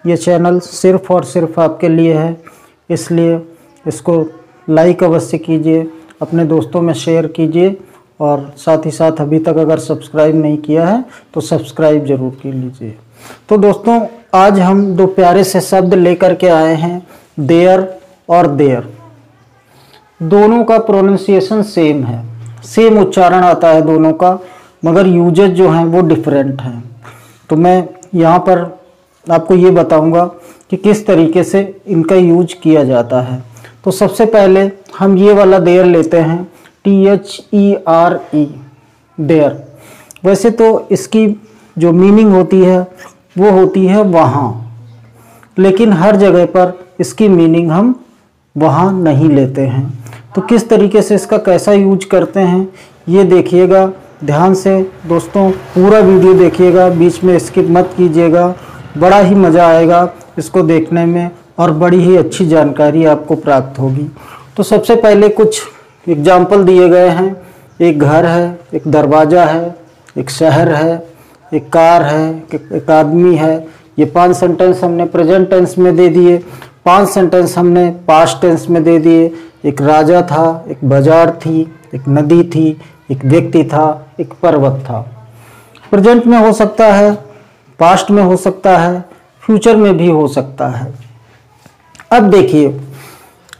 ये चैनल सिर्फ़ और सिर्फ आपके लिए है, इसलिए इसको लाइक अवश्य कीजिए, अपने दोस्तों में शेयर कीजिए और साथ ही साथ अभी तक अगर सब्सक्राइब नहीं किया है तो सब्सक्राइब ज़रूर कर लीजिए। तो दोस्तों, आज हम दो प्यारे से शब्द लेकर के आए हैं, देयर और देयर। दोनों का प्रोनाउंसिएशन सेम है, सेम उच्चारण आता है दोनों का, मगर यूजेज जो हैं वो डिफरेंट हैं। तो मैं यहाँ पर आपको ये बताऊँगा कि किस तरीके से इनका यूज किया जाता है। तो सबसे पहले हम ये वाला देयर लेते हैं, THERE, देयर। वैसे तो इसकी जो मीनिंग होती है वो होती है वहाँ, लेकिन हर जगह पर इसकी मीनिंग हम वहाँ नहीं लेते हैं। तो किस तरीके से इसका कैसा यूज करते हैं ये देखिएगा ध्यान से दोस्तों, पूरा वीडियो देखिएगा, बीच में स्किप मत कीजिएगा। बड़ा ही मज़ा आएगा इसको देखने में और बड़ी ही अच्छी जानकारी आपको प्राप्त होगी। तो सबसे पहले कुछ एग्जाम्पल दिए गए हैं। एक घर है, एक दरवाज़ा है, एक शहर है, एक कार है, एक आदमी है। ये 5 सेंटेंस हमने प्रेजेंट टेंस में दे दिए, 5 सेंटेंस हमने पास्ट टेंस में दे दिए। एक राजा था, एक बाजार थी, एक नदी थी, एक व्यक्ति था, एक पर्वत था। प्रेजेंट में हो सकता है, पास्ट में हो सकता है, फ्यूचर में भी हो सकता है। अब देखिए,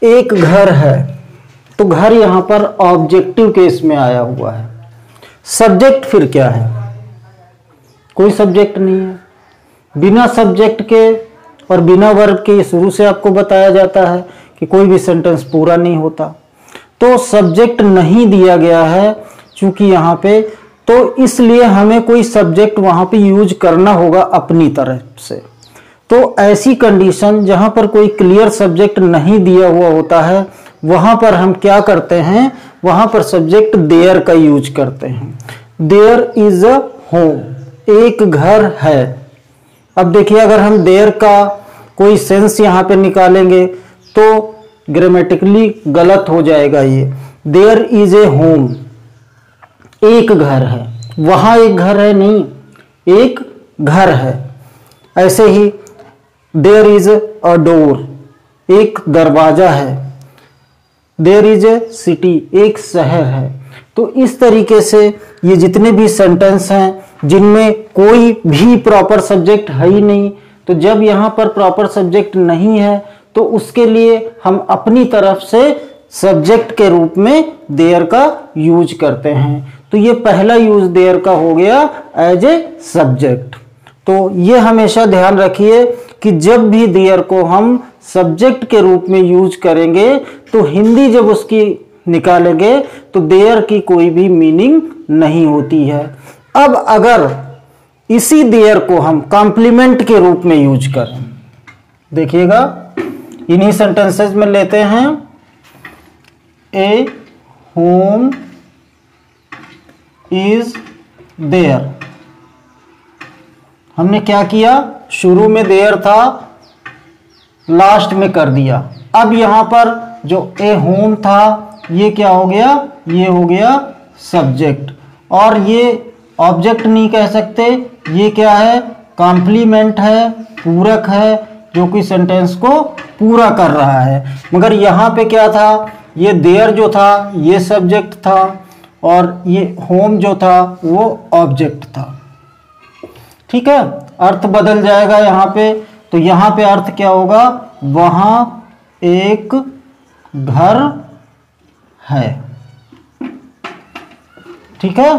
एक घर है, तो घर यहाँ पर ऑब्जेक्टिव केस में आया हुआ है। सब्जेक्ट फिर क्या है? कोई सब्जेक्ट नहीं है। बिना सब्जेक्ट के और बिना वर्ब के शुरू से आपको बताया जाता है कि कोई भी सेंटेंस पूरा नहीं होता। तो सब्जेक्ट नहीं दिया गया है चूंकि यहाँ पे, तो इसलिए हमें कोई सब्जेक्ट वहाँ पे यूज करना होगा अपनी तरफ से। तो ऐसी कंडीशन जहाँ पर कोई क्लियर सब्जेक्ट नहीं दिया हुआ होता है, वहाँ पर हम क्या करते हैं, वहाँ पर सब्जेक्ट देयर का यूज करते हैं। देयर इज अ होम, एक घर है। अब देखिए, अगर हम देयर का कोई सेंस यहाँ पे निकालेंगे तो ग्रामेटिकली गलत हो जाएगा। ये देयर इज ए होम, एक घर है, वहाँ एक घर है नहीं, एक घर है। ऐसे ही देयर इज अ डोर, एक दरवाजा है। देयर इज ए सिटी, एक शहर है। तो इस तरीके से ये जितने भी सेंटेंस हैं जिनमें कोई भी प्रॉपर सब्जेक्ट है ही नहीं, तो जब यहाँ पर प्रॉपर सब्जेक्ट नहीं है तो उसके लिए हम अपनी तरफ से सब्जेक्ट के रूप में देयर का यूज करते हैं। तो ये पहला यूज देयर का हो गया एज ए सब्जेक्ट। तो ये हमेशा ध्यान रखिए कि जब भी देयर को हम सब्जेक्ट के रूप में यूज करेंगे तो हिंदी जब उसकी निकालेंगे तो देयर की कोई भी मीनिंग नहीं होती है। अब अगर इसी देयर को हम कॉम्प्लीमेंट के रूप में यूज करें, देखिएगा इन्हीं सेंटेंसेस में लेते हैं, ए होम इज देयर। हमने क्या किया, शुरू में देयर था, लास्ट में कर दिया। अब यहां पर जो ए होम था ये क्या हो गया, ये हो गया सब्जेक्ट, और ये ऑब्जेक्ट नहीं कह सकते, ये क्या है, कॉम्प्लीमेंट है, पूरक है, जो कि सेंटेंस को पूरा कर रहा है। मगर यहाँ पे क्या था, ये देयर जो था ये सब्जेक्ट था और ये होम जो था वो ऑब्जेक्ट था। ठीक है, अर्थ बदल जाएगा यहाँ पे। तो यहाँ पे अर्थ क्या होगा, वहाँ एक घर है। ठीक है,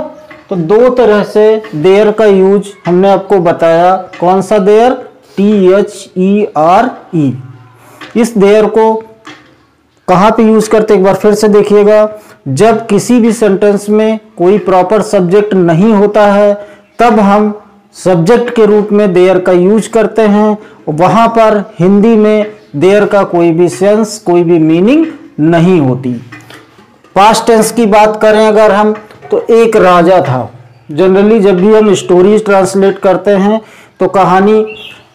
तो दो तरह से देयर का यूज हमने आपको बताया। कौन सा देयर, THERE। इस देयर को कहाँ पे यूज करते, एक बार फिर से देखिएगा। जब किसी भी सेंटेंस में कोई प्रॉपर सब्जेक्ट नहीं होता है तब हम सब्जेक्ट के रूप में देयर का यूज करते हैं। वहां पर हिंदी में देयर का कोई भी सेंस, कोई भी मीनिंग नहीं होती। पास्ट टेंस की बात करें अगर हम, तो एक राजा था। जनरली जब भी हम स्टोरीज ट्रांसलेट करते हैं तो कहानी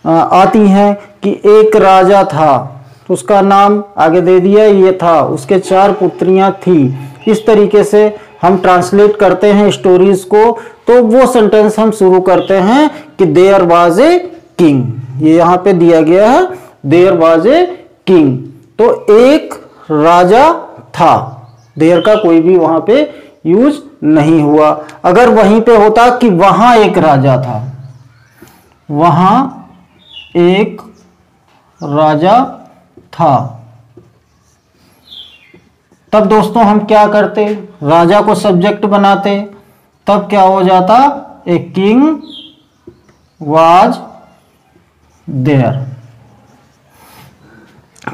आती है कि एक राजा था, तो उसका नाम आगे दे दिया ये था, उसके 4 पुत्रियां थी। इस तरीके से हम ट्रांसलेट करते हैं स्टोरीज को। तो वो सेंटेंस हम शुरू करते हैं कि देयर वाज ए किंग। ये यहाँ पे दिया गया है देयर वाज ए किंग, तो एक राजा था। देयर का कोई भी वहां पे यूज नहीं हुआ। अगर वहीं पे होता कि वहां एक राजा था, वहां एक राजा था, तब दोस्तों हम क्या करते, राजा को सब्जेक्ट बनाते, तब क्या हो जाता, ए किंग वाज देयर।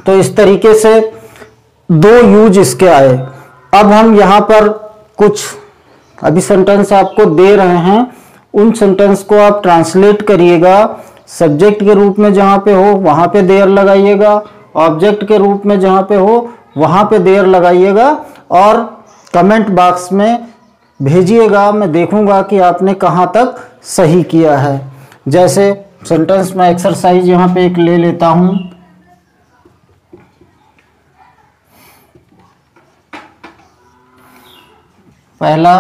तो इस तरीके से दो यूज इसके आए। अब हम यहां पर कुछ अभी सेंटेंस आपको दे रहे हैं, उन सेंटेंस को आप ट्रांसलेट करिएगा। सब्जेक्ट के रूप में जहां पे हो वहां पे देयर लगाइएगा, ऑब्जेक्ट के रूप में जहां पे हो वहां पे देयर लगाइएगा, और कमेंट बॉक्स में भेजिएगा। मैं देखूंगा कि आपने कहां तक सही किया है। जैसे सेंटेंस में एक्सरसाइज यहां पे एक ले लेता हूं। पहला,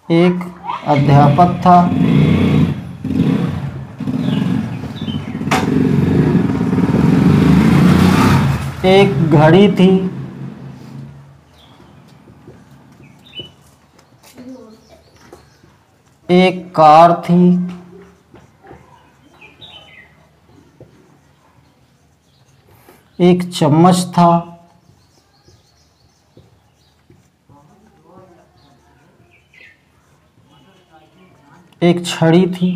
एक अध्यापक था, एक घड़ी थी, एक कार थी, एक चम्मच था, एक छड़ी थी,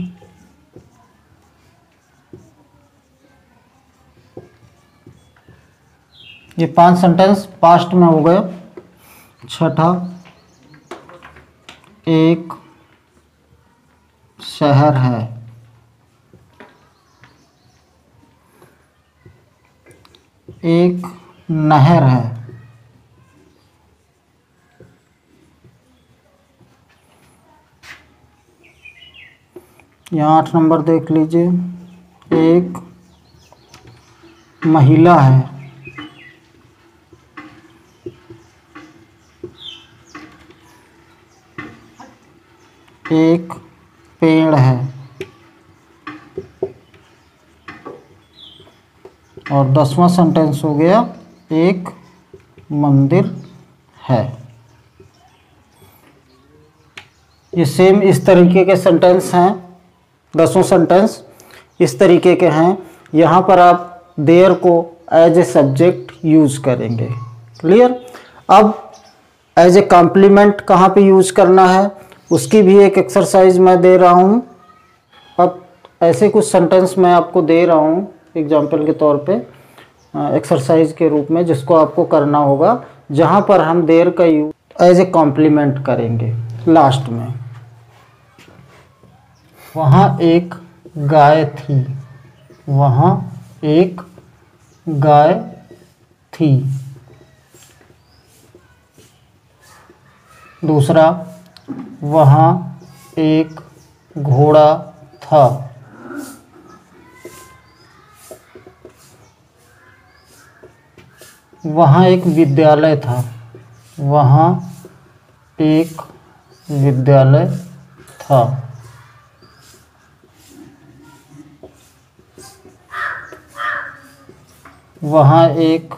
ये 5 सेंटेंस पास्ट में हो गए। छठा, एक शहर है, एक नहर है, यहाँ 8 नंबर देख लीजिए, एक महिला है, एक पेड़ है, और 10वां सेंटेंस हो गया, एक मंदिर है। ये सेम इस तरीके के सेंटेंस हैं, 10 सेंटेंस इस तरीके के हैं। यहाँ पर आप देयर को एज ए सब्जेक्ट यूज करेंगे। क्लियर। अब एज ए कॉम्प्लीमेंट कहाँ पे यूज करना है उसकी भी एक एक्सरसाइज मैं दे रहा हूँ। अब ऐसे कुछ सेंटेंस मैं आपको दे रहा हूँ एग्जाम्पल के तौर पे, एक्सरसाइज के रूप में, जिसको आपको करना होगा, जहाँ पर हम देयर का यूज एज ए कॉम्प्लीमेंट करेंगे लास्ट में। वहाँ एक गाय थी, वहाँ एक गाय थी। दूसरा, वहाँ एक घोड़ा था। वहाँ एक विद्यालय था, वहाँ एक विद्यालय था। वहाँ एक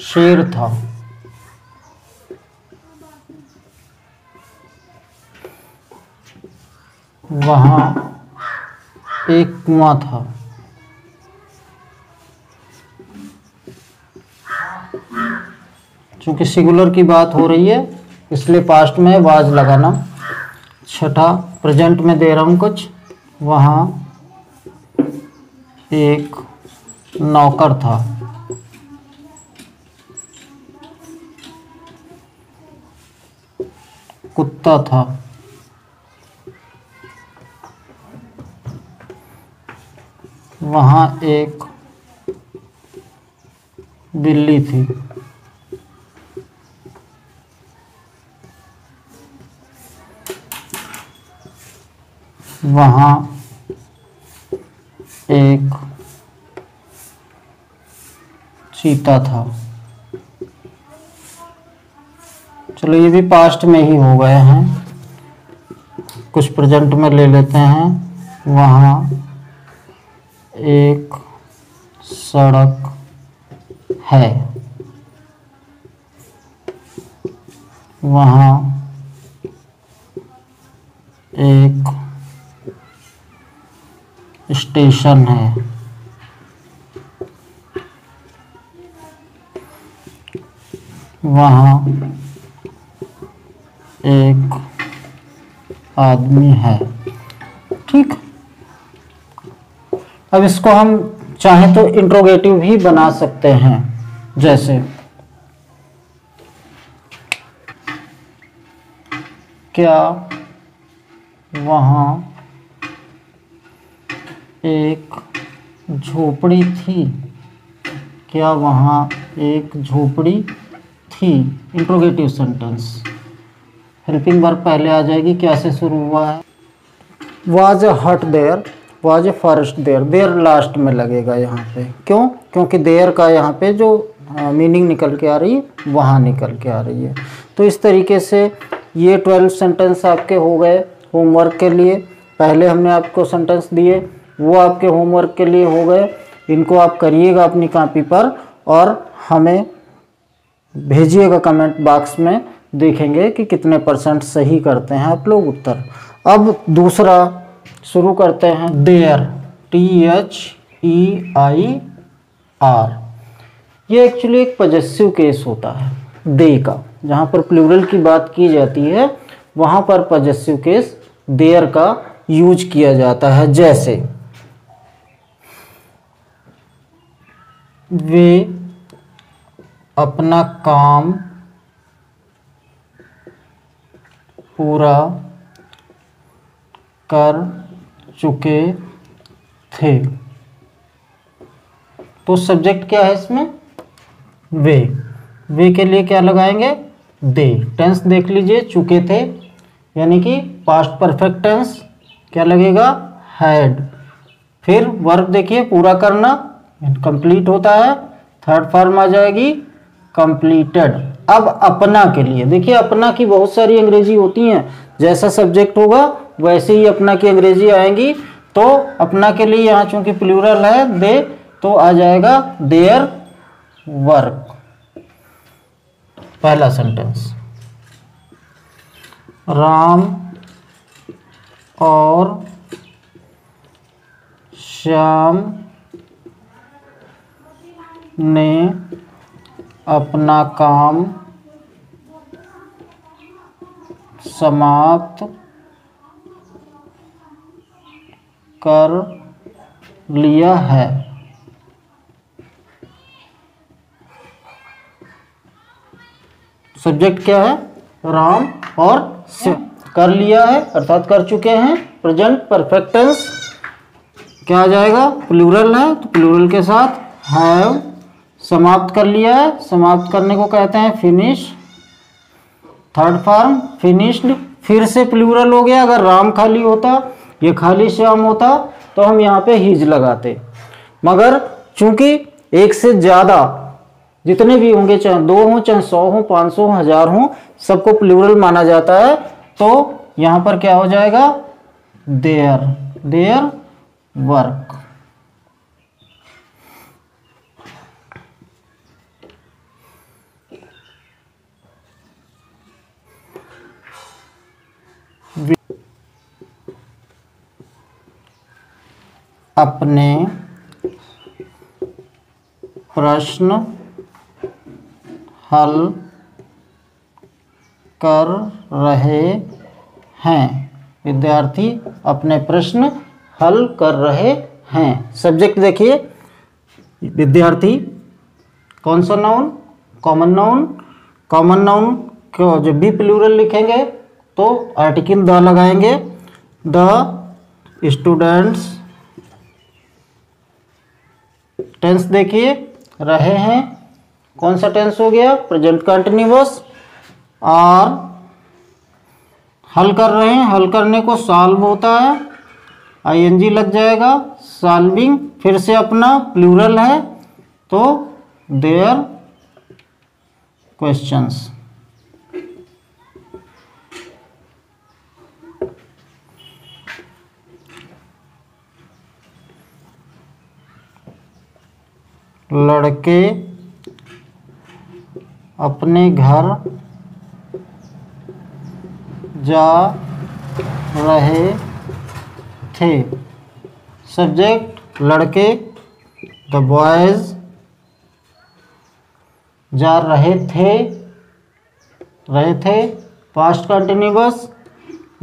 शेर था। वहाँ एक कुआं था। चूंकि सिंगुलर की बात हो रही है इसलिए पास्ट में वाज लगाना। छठा, प्रेजेंट में दे रहा हूँ कुछ। वहाँ एक नौकर था। कुत्ता था। वहाँ एक बिल्ली थी। वहाँ एक चीता था। चलो ये भी पास्ट में ही हो गए हैं, कुछ प्रेजेंट में ले लेते हैं। वहाँ एक सड़क है। वहाँ एक स्टेशन है। वहाँ एक आदमी है। ठीक। अब इसको हम चाहें तो इंट्रोगेटिव भी बना सकते हैं, जैसे क्या वहाँ एक झोपड़ी थी? क्या वहाँ एक झोपड़ी थी? Interrogative sentence. हेल्पिंग वर्ब पहले आ जाएगी। क्या से शुरू हुआ है? Was a hut there, was a forest there. There last में लगेगा यहाँ पे। क्यों? क्योंकि देयर का यहाँ पे जो मीनिंग निकल के आ रही है वहाँ निकल के आ रही है। तो इस तरीके से ये 12 सेंटेंस आपके हो गए होमवर्क के लिए। पहले हमने आपको सेंटेंस दिए, वो आपके होमवर्क के लिए हो गए। इनको आप करिएगा अपनी कॉपी पर और हमें भेजिएगा कमेंट बॉक्स में। देखेंगे कि कितने % सही करते हैं आप लोग उत्तर। अब दूसरा शुरू करते हैं। Their, THEIR। ये एक्चुअली एक पजेसिव केस होता है दे का। जहाँ पर प्लूरल की बात की जाती है वहाँ पर पजेसिव केस देयर का यूज किया जाता है। जैसे वे अपना काम पूरा कर चुके थे। तो सब्जेक्ट क्या है इसमें? वे। वे के लिए क्या लगाएंगे? दे। टेंस देख लीजिए, चुके थे यानी कि पास्ट परफेक्ट टेंस। क्या लगेगा? हैड। फिर वर्ब देखिए, पूरा करना, कंप्लीट होता है। थर्ड फॉर्म आ जाएगी कंप्लीटेड। अब अपना के लिए देखिए, अपना की बहुत सारी अंग्रेजी होती हैं। जैसा सब्जेक्ट होगा वैसे ही अपना की अंग्रेजी आएंगी। तो अपना के लिए यहाँ चूंकि प्लूरल है दे, तो आ जाएगा देयर वर्क। पहला सेंटेंस, राम और श्याम ने अपना काम समाप्त कर लिया है। सब्जेक्ट क्या है? राम और श्याम। कर लिया है अर्थात कर चुके हैं, प्रेजेंट परफेक्ट टेंस। क्या आ जाएगा? प्लूरल है तो प्लूरल के साथ हैव। समाप्त कर लिया है, समाप्त करने को कहते हैं फिनिश। Third form finished. फिर से प्लूरल हो गया। अगर राम खाली होता, ये खाली श्याम होता, तो हम यहाँ पे हीज लगाते। मगर चूंकि एक से ज़्यादा जितने भी होंगे, चाहे 2 हों, चाहे 100 हों, 500 हों, 1000 हों, सबको प्लूरल माना जाता है। तो यहाँ पर क्या हो जाएगा? Their, their work. अपने प्रश्न हल कर रहे हैं। विद्यार्थी अपने प्रश्न हल कर रहे हैं। सब्जेक्ट देखिए, विद्यार्थी। कौन सा noun? Common noun. Common noun को जब भी प्लूरल लिखेंगे तो आर्टिकल द लगाएंगे। The students. टेंस देखिए, रहे हैं। कौन सा टेंस हो गया? Present continuous. और हल कर रहे हैं, हल करने को सॉल्व होता है, ING लग जाएगा, सॉल्विंग। फिर से अपना प्लूरल है तो देयर क्वेश्चंस। लड़के अपने घर जा रहे थे। सब्जेक्ट लड़के, द बॉयज जा रहे थे। पास्ट कंटिन्यूअस,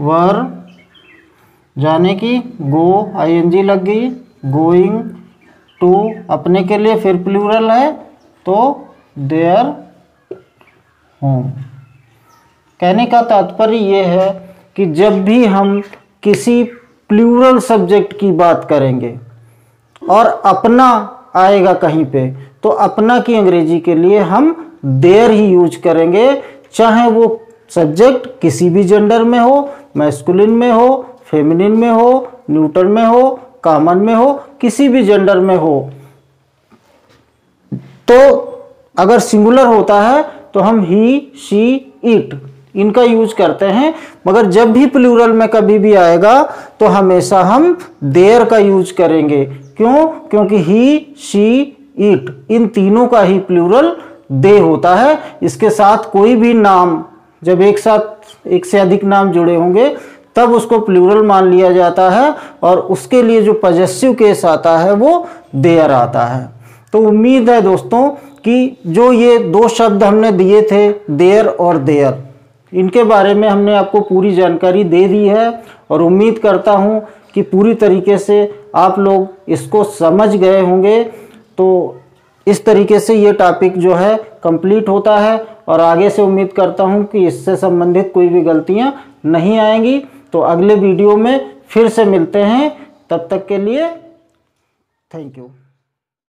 वर जाने की, गो आईएनजी लग गई, गोइंग टू अपने के लिए, फिर प्लूरल है तो देयर होम। कहने का तात्पर्य ये है कि जब भी हम किसी प्लूरल सब्जेक्ट की बात करेंगे और अपना आएगा कहीं पे, तो अपना की अंग्रेजी के लिए हम देयर ही यूज करेंगे, चाहे वो सब्जेक्ट किसी भी जेंडर में हो, मैस्कुलिन में हो, फेमिनिन में हो, न्यूट्रल में हो, कॉमन में हो, किसी भी जेंडर में हो। तो अगर सिंगुलर होता है तो हम ही, शी, इट इनका यूज करते हैं, मगर जब भी प्लूरल में कभी भी आएगा तो हमेशा हम देयर का यूज करेंगे। क्यों? क्योंकि ही, शी, इट इन तीनों का ही प्लूरल दे होता है। इसके साथ कोई भी नाम, जब एक साथ एक से अधिक नाम जुड़े होंगे तब उसको प्लूरल मान लिया जाता है, और उसके लिए जो पजेसिव केस आता है वो देयर आता है। तो उम्मीद है दोस्तों कि जो ये दो शब्द हमने दिए थे, देयर और देयर, इनके बारे में हमने आपको पूरी जानकारी दे दी है, और उम्मीद करता हूँ कि पूरी तरीके से आप लोग इसको समझ गए होंगे। तो इस तरीके से ये टॉपिक जो है कंप्लीट होता है, और आगे से उम्मीद करता हूँ कि इससे संबंधित कोई भी गलतियाँ नहीं आएंगी। तो अगले वीडियो में फिर से मिलते हैं, तब तक के लिए थैंक यू।